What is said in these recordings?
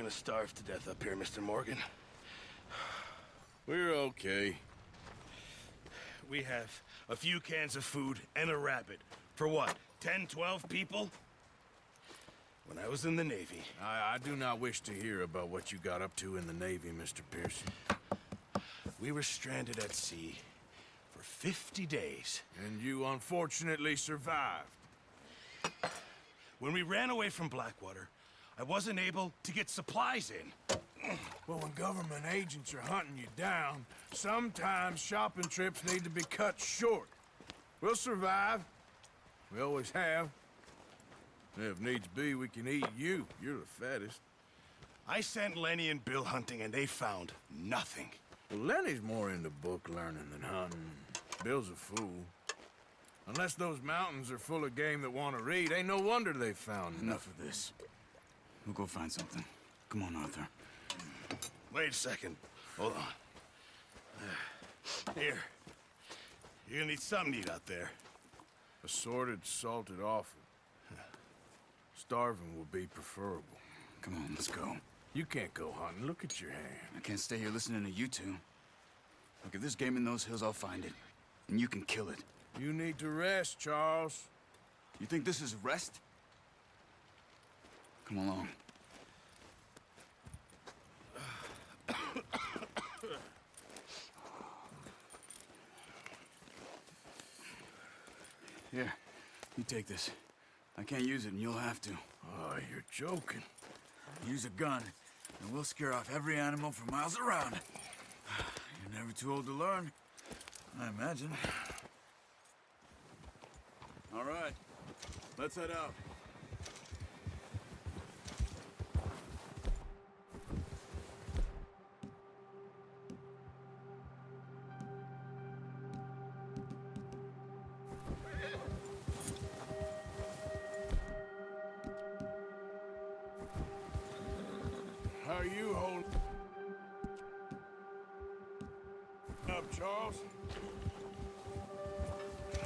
gonna starve to death up here, Mr. Morgan. We're okay. We have a few cans of food and a rabbit. For what, 10, 12 people? When I was in the Navy... I do not wish to hear about what you got up to in the Navy, Mr. Pearson. We were stranded at sea for 50 days. And you unfortunately survived. When we ran away from Blackwater, I wasn't able to get supplies in. Well, when government agents are hunting you down, sometimes shopping trips need to be cut short. We'll survive. We always have. If needs be, we can eat you. You're the fattest. I sent Lenny and Bill hunting, and they found nothing. Well, Lenny's more into book learning than hunting. Bill's a fool. Unless those mountains are full of game that want to read, ain't no wonder they found Enough of this. We'll go find something. Come on, Arthur. Wait a second. Hold on. Here. You're gonna need something to eat out there. Assorted, salted offal. Starving will be preferable. Come on, let's go. You can't go hunting. Look at your hand. I can't stay here listening to you two. Look, if there's game in those hills, I'll find it. And you can kill it. You need to rest, Charles. You think this is rest? Come along. Here, you take this. I can't use it, and you'll have to. Oh, you're joking. Use a gun, and we'll scare off every animal for miles around. You're never too old to learn, I imagine. All right, let's head out. How are you holding up, Charles?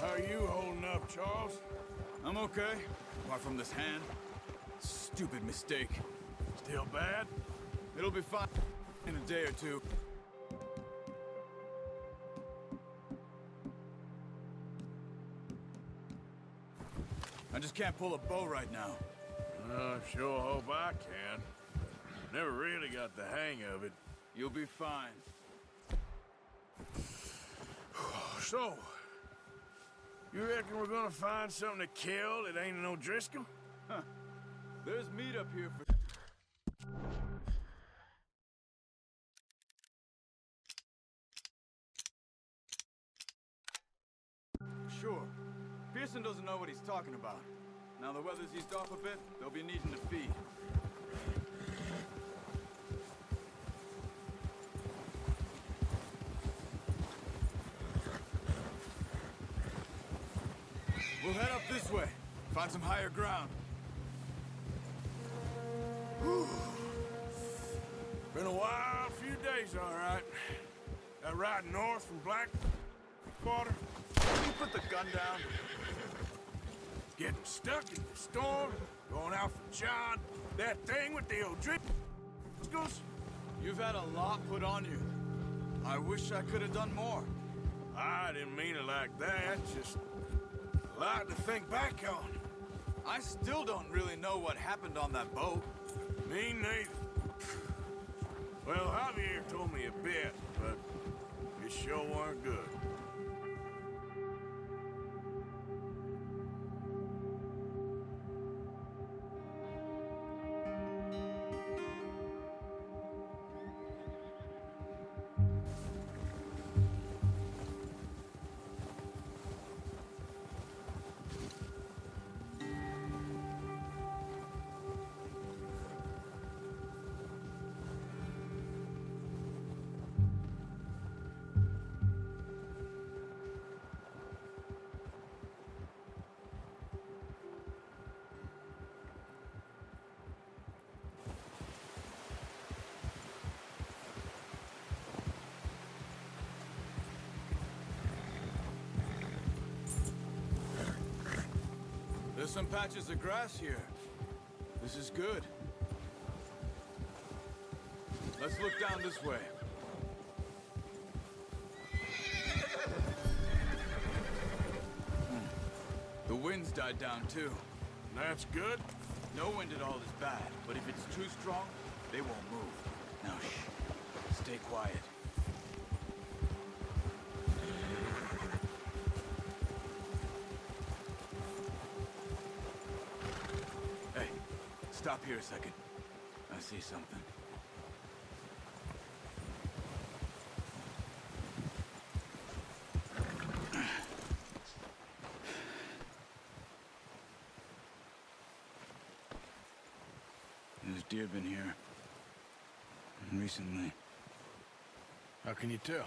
How are you holding up, Charles? I'm okay, apart from this hand. Stupid mistake. Still bad? It'll be fine in a day or two. I just can't pull a bow right now. I sure hope I can. Never really got the hang of it. You'll be fine. So, you reckon we're gonna find something to kill that ain't no Driscoll? Huh. There's meat up here for... Sure. Pearson doesn't know what he's talking about. Now the weather's eased off a bit, they'll be needing to feed. We'll head up this way. Find some higher ground. Whew. Been a wild few days, all right. That ride north from Blackwater. Can you put the gun down? Getting stuck in the storm, going out for John. That thing with the old Driscolls. You've had a lot put on you. I wish I could have done more. I didn't mean it like that, just a lot to think back on. I still don't really know what happened on that boat. Me neither. Well, Javier told me a bit, but it sure weren't good. There's some patches of grass here. This is good. Let's look down this way. The wind's died down too. That's good. No wind at all is bad, but if it's too strong, they won't move. Now shh. Stay quiet. Hey, stop here a second. I see something. There's deer been here. Recently. How can you tell?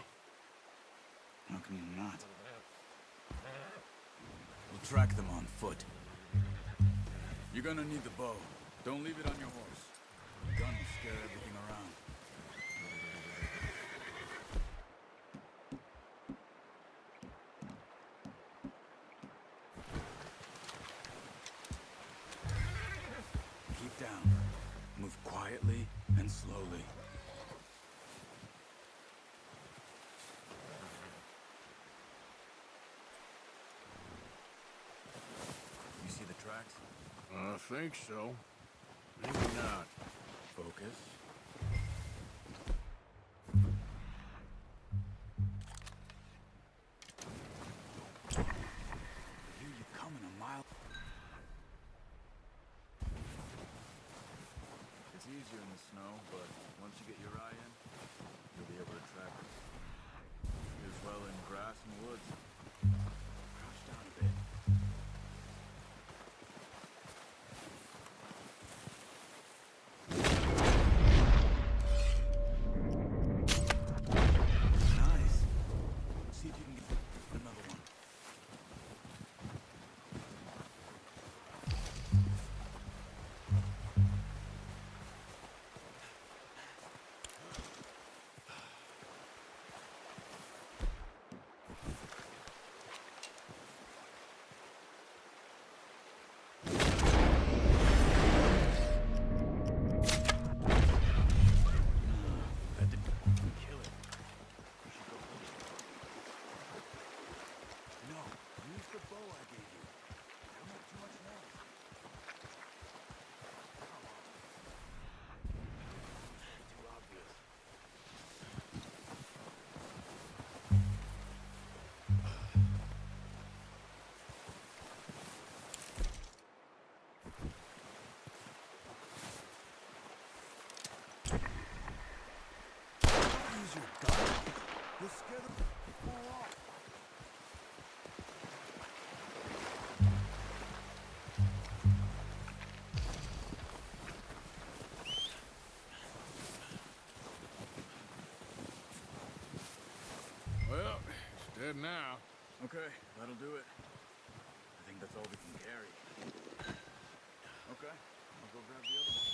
How can you not? We'll track them on foot. You're gonna need the bow. Don't leave it on your horse. The gun will scare everything around. Keep down. Move quietly and slowly. You see the tracks? I think so. Maybe not. Focus. I hear you coming a mile. It's easier in the snow, but once you get your eye in, you'll be able to track it. As well in grass and woods. Crouch down a bit. Nice. See if you can get another one. That didn't kill it. You should go hold it. No, use the bow I gave you. Don't make too much noise. Come on. Too obvious. Don't use your gun. You'll scare them more off. Well, it's dead now. Okay, that'll do it. I think that's all we can carry. Okay, I'll go grab the other one.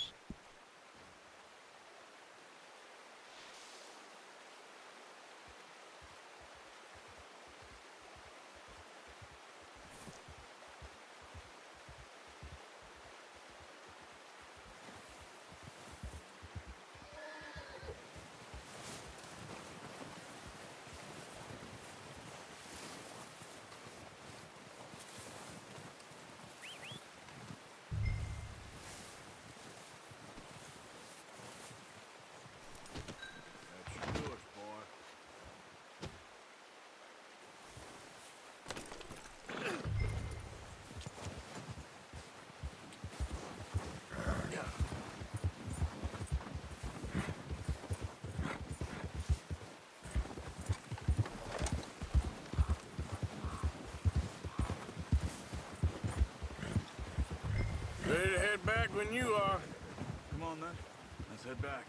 That should do it, boy. Ready to head back when you are. Come on then, let's head back.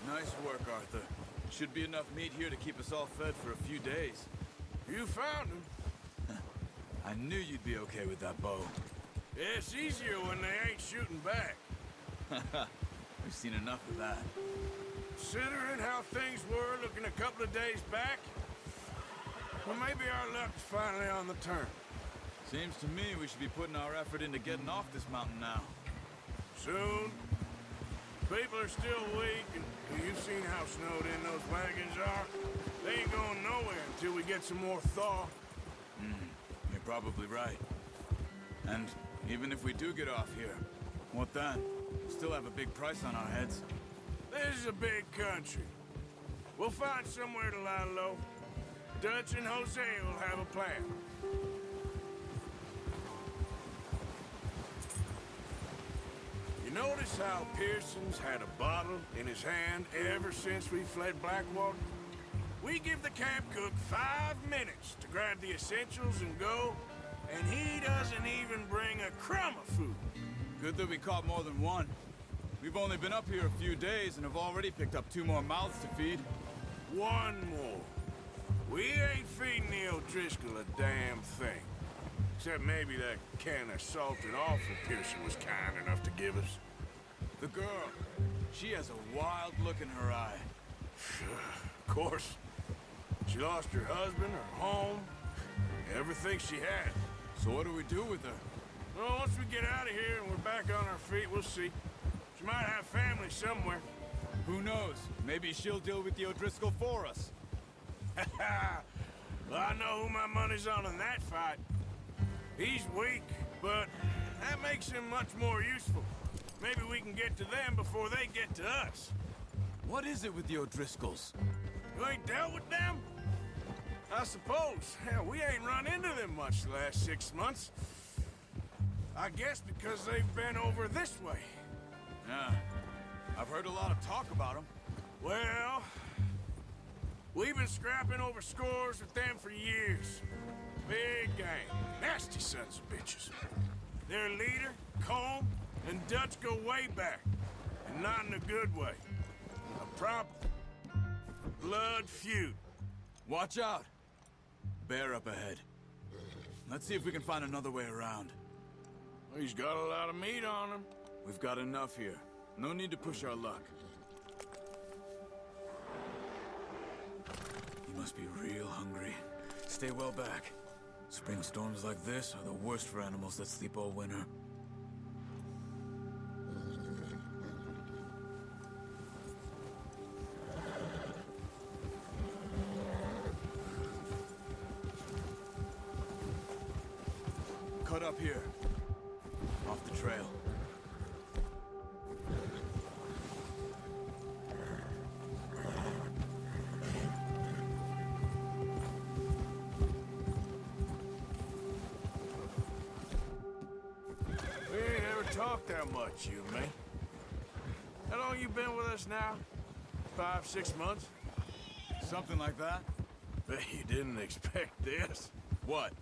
Nice work, Arthur. Should be enough meat here to keep us all fed for a few days. You found him. I knew you'd be okay with that bow. It's easier when they ain't shooting back. We've seen enough of that. Considering how things were looking a couple of days back, Well, maybe our luck's finally on the turn. Seems to me we should be putting our effort into getting off this mountain now. Soon. People are still weak, and you've seen how snowed in those wagons are. They ain't going nowhere until we get some more thaw. You're probably right. And even if we do get off here, what then? We still have a big price on our heads. This is a big country. We'll find somewhere to lie low. Dutch and Jose will have a plan. You notice how Pearson's had a bottle in his hand ever since we fled Blackwater? We give the camp cook 5 minutes to grab the essentials and go, and he doesn't even bring a crumb of food. Good that we caught more than one. We've only been up here a few days and have already picked up 2 more mouths to feed. 1 more. We ain't feeding the O'Driscoll a damn thing. Except maybe that can of salted offal Pearson was kind enough to give us. The girl, she has a wild look in her eye. Of course. She lost her husband, her home, everything she had. So what do we do with her? Well, once we get out of here and we're back on our feet, we'll see. She might have family somewhere. Who knows? Maybe she'll deal with the O'Driscoll for us. Well, I know who my money's on in that fight. He's weak, but that makes him much more useful. Maybe we can get to them before they get to us. What is it with the O'Driscolls? You ain't dealt with them? I suppose. Hell, we ain't run into them much the last 6 months. I guess because they've been over this way. Yeah. I've heard a lot of talk about them. Well, we've been scrapping over scores with them for years. Big gang. Nasty sons of bitches. Their leader, Colm, and Dutch go way back. And not in a good way. A proper blood feud. Watch out! Bear up ahead. Let's see if we can find another way around. He's got a lot of meat on him. We've got enough here. No need to push our luck. You must be real hungry. Stay well back. Spring storms like this are the worst for animals that sleep all winter. Cut up here. Off the trail. We ain't ever talked that much, you and me. How long you been with us now? 5, 6 months? Something like that? Bet you didn't expect this. What?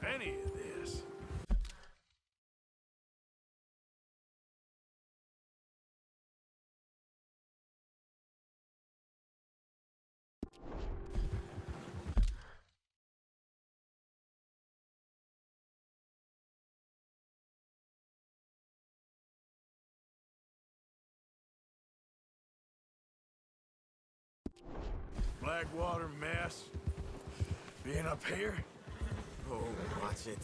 Any of this. Blackwater mess. Being up here? Oh, watch it.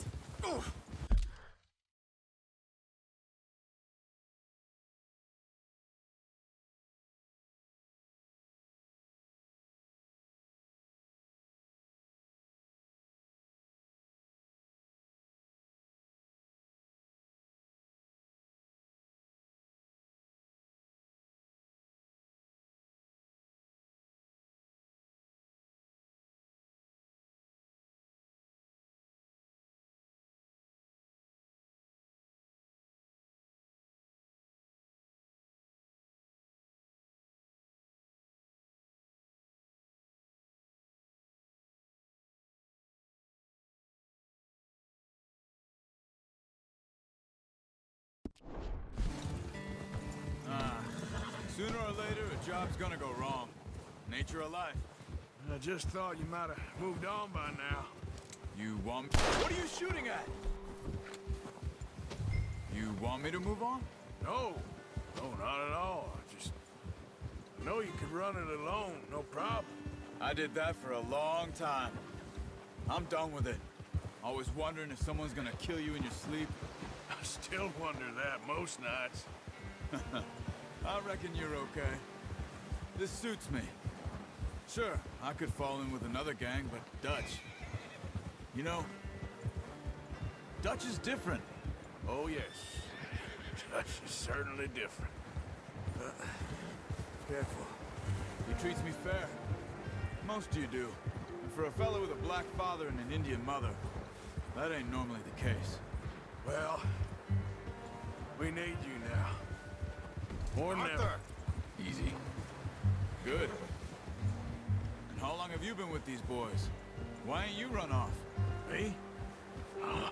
Sooner or later, a job's gonna go wrong. Nature of life. I just thought you might have moved on by now. You want... What are you shooting at? You want me to move on? No. No, not at all. I know you could run it alone, no problem. I did that for a long time. I'm done with it. Always wondering if someone's gonna kill you in your sleep. I still wonder that most nights. I reckon you're okay. This suits me. Sure, I could fall in with another gang, but Dutch... You know, Dutch is different. Oh, yes. Dutch is certainly different. Careful. He treats me fair. Most of you do. And for a fellow with a black father and an Indian mother, that ain't normally the case. Well, we need you now. More than ever. Easy. Good. And how long have you been with these boys? Why ain't you run off? Me? Oh,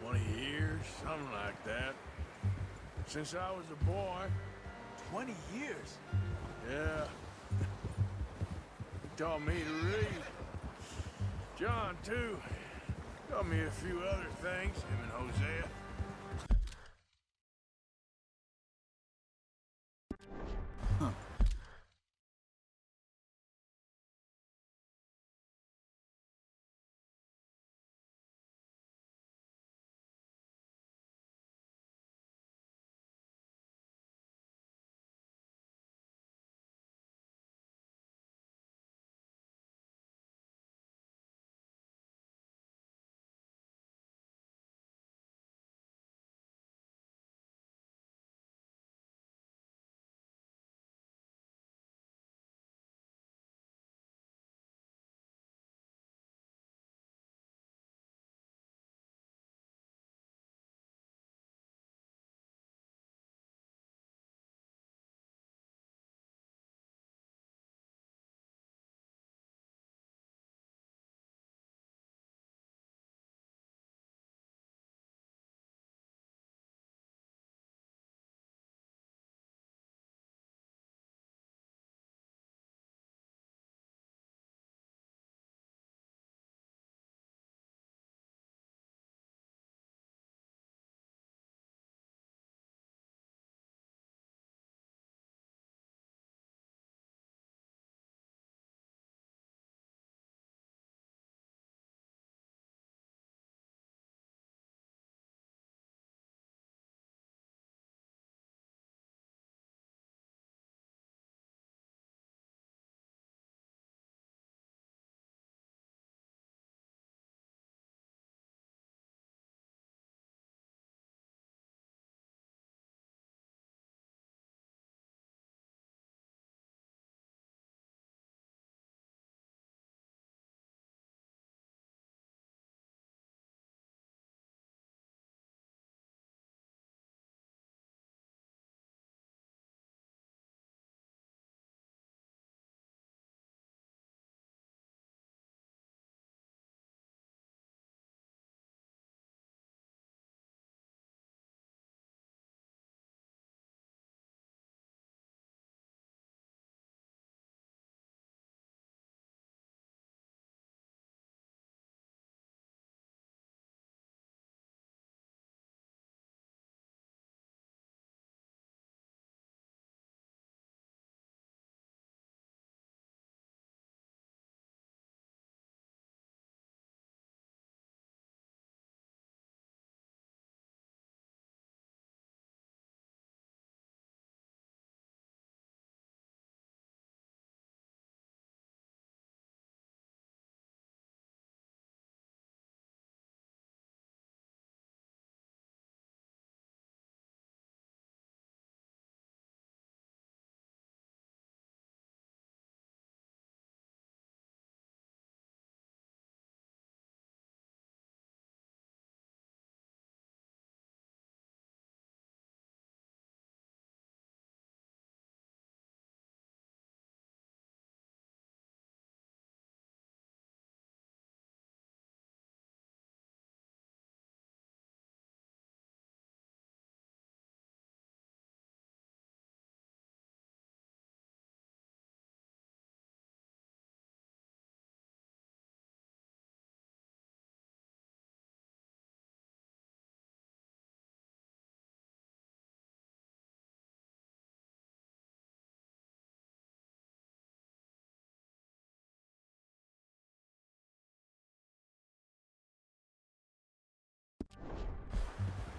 20 years, something like that. Since I was a boy. 20 years? Yeah. He taught me to read. John, too. Taught me a few other things, him and Hosea.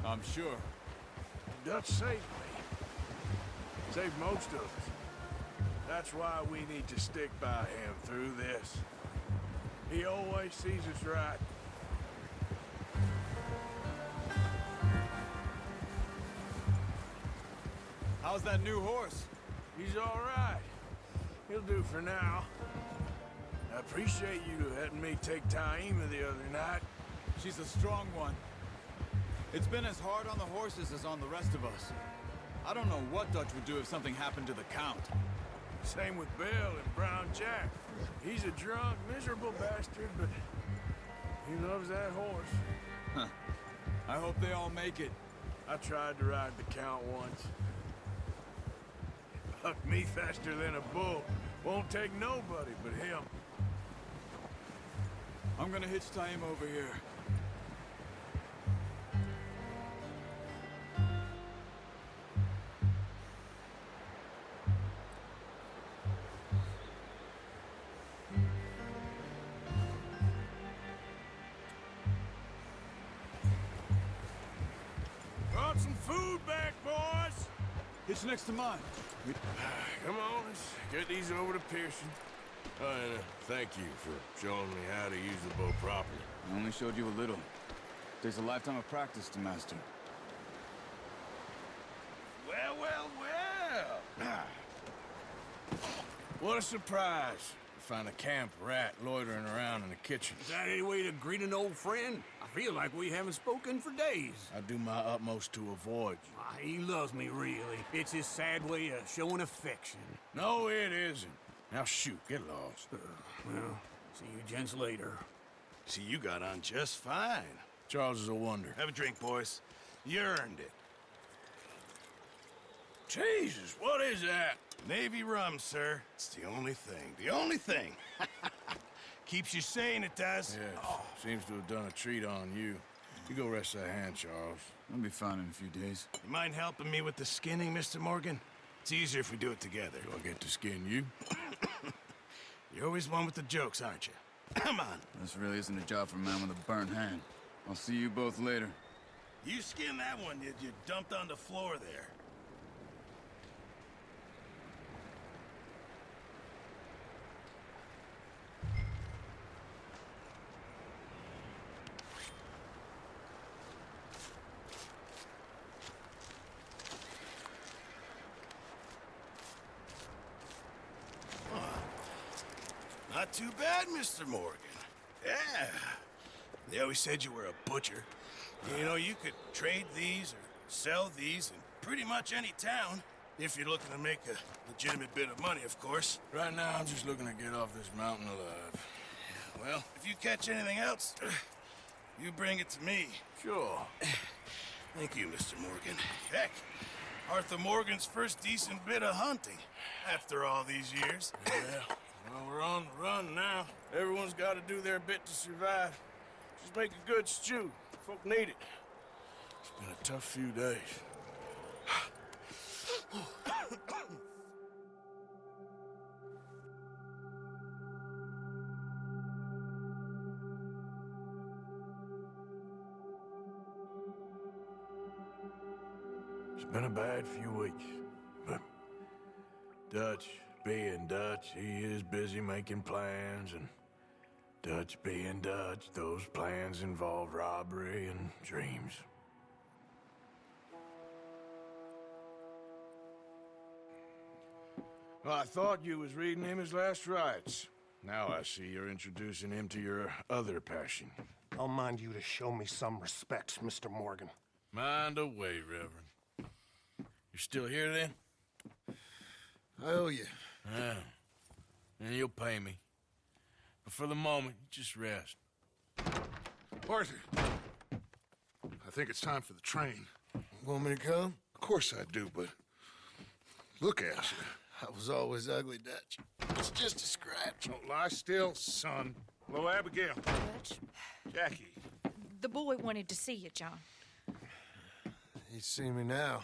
I'm sure. Dutch saved me. Saved most of us. That's why we need to stick by him through this. He always sees us right. How's that new horse? He's all right. He'll do for now. I appreciate you letting me take Taima the other night. She's a strong one. It's been as hard on the horses as on the rest of us. I don't know what Dutch would do if something happened to the Count. Same with Bill and Brown Jack. He's a drunk, miserable bastard, but he loves that horse. Huh. I hope they all make it. I tried to ride the Count once. Bucked me faster than a bull. Won't take nobody but him. I'm gonna hitch Taima over here. Brought some food back, boys! Hitch next to mine. Come on, let's get these over to Pearson. And thank you for showing me how to use the bow properly. I only showed you a little. Takes a lifetime of practice to master. Well, well, well. What a surprise to find a camp rat loitering around in the kitchen. Is that any way to greet an old friend? I feel like we haven't spoken for days. I do my utmost to avoid you. He loves me, really. It's his sad way of showing affection. No, it isn't. Now shoot, get lost. Well, see you gents later. See, you got on just fine. Charles is a wonder. Have a drink, boys. You earned it. Jesus, what is that? Navy rum, sir. It's the only thing. The only thing. Keeps you sane, it does. Yes, seems to have done a treat on you. You go rest that hand, Charles. I'll be fine in a few days. You mind helping me with the skinning, Mr. Morgan? It's easier if we do it together. Do I get to skin you? You're always one with the jokes, aren't you? Come on. This really isn't a job for a man with a burnt hand. I'll see you both later. You skin that one you dumped on the floor there. Not too bad, Mr. Morgan. Yeah. They always said you were a butcher. You know, you could trade these or sell these in pretty much any town. If you're looking to make a legitimate bit of money, of course. Right now, I'm just looking to get off this mountain alive. Well, if you catch anything else, you bring it to me. Sure. Thank you, Mr. Morgan. Heck, Arthur Morgan's first decent bit of hunting after all these years. Yeah. Well, we're on the run now. Everyone's got to do their bit to survive. Just make a good stew. Folk need it. It's been a tough few days. It's been a bad few weeks, but Dutch being Dutch, he is busy making plans, and Dutch being Dutch, those plans involve robbery and dreams. Well, I thought you was reading him his last rites. Now I see you're introducing him to your other passion. I'll mind you to show me some respect, Mr. Morgan. Mind away, Reverend. You're still here, then? I owe you. Yeah. And you'll pay me. But for the moment, just rest. Arthur, I think it's time for the train. Want me to come? Of course I do, but look at you. I was always ugly, Dutch. It's just a scratch. Don't lie still, son. Hello, Abigail. Dutch, Jackie. the boy wanted to see you, John. He's seen me now.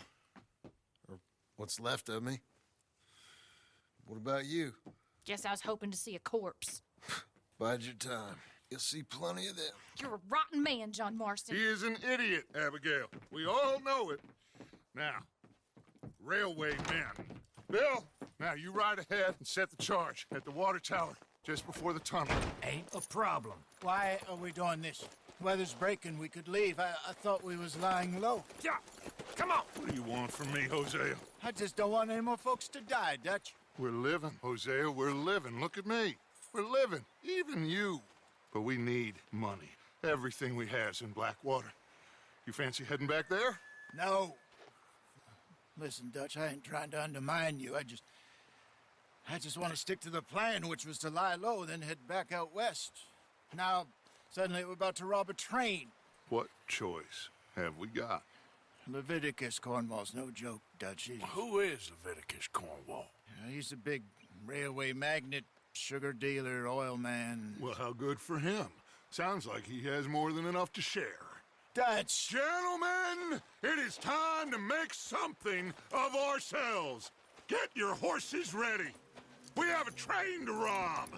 Or what's left of me. What about you? Guess I was hoping to see a corpse. Bide your time. You'll see plenty of them. You're a rotten man, John Marston. He is an idiot, Abigail. We all know it. Now, railway men. Bill, now you ride ahead and set the charge at the water tower just before the tunnel. Ain't a problem. Why are we doing this? Weather's breaking. We could leave. I thought we was lying low. Yeah, come on. What do you want from me, Hosea? I just don't want any more folks to die, Dutch. We're living, Hosea. We're living. Look at me. We're living. Even you. But we need money. Everything we has in Blackwater. You fancy heading back there? No. Listen, Dutch, I ain't trying to undermine you. I just want to stick to the plan, which was to lie low, then head back out west. Now, suddenly we're about to rob a train. What choice have we got? Leviticus Cornwall's no joke, Dutch. Who is Leviticus Cornwall? He's a big railway magnate, sugar dealer, oil man. Well, how good for him. Sounds like he has more than enough to share. Dutch! Gentlemen, it is time to make something of ourselves. Get your horses ready. We have a train to rob.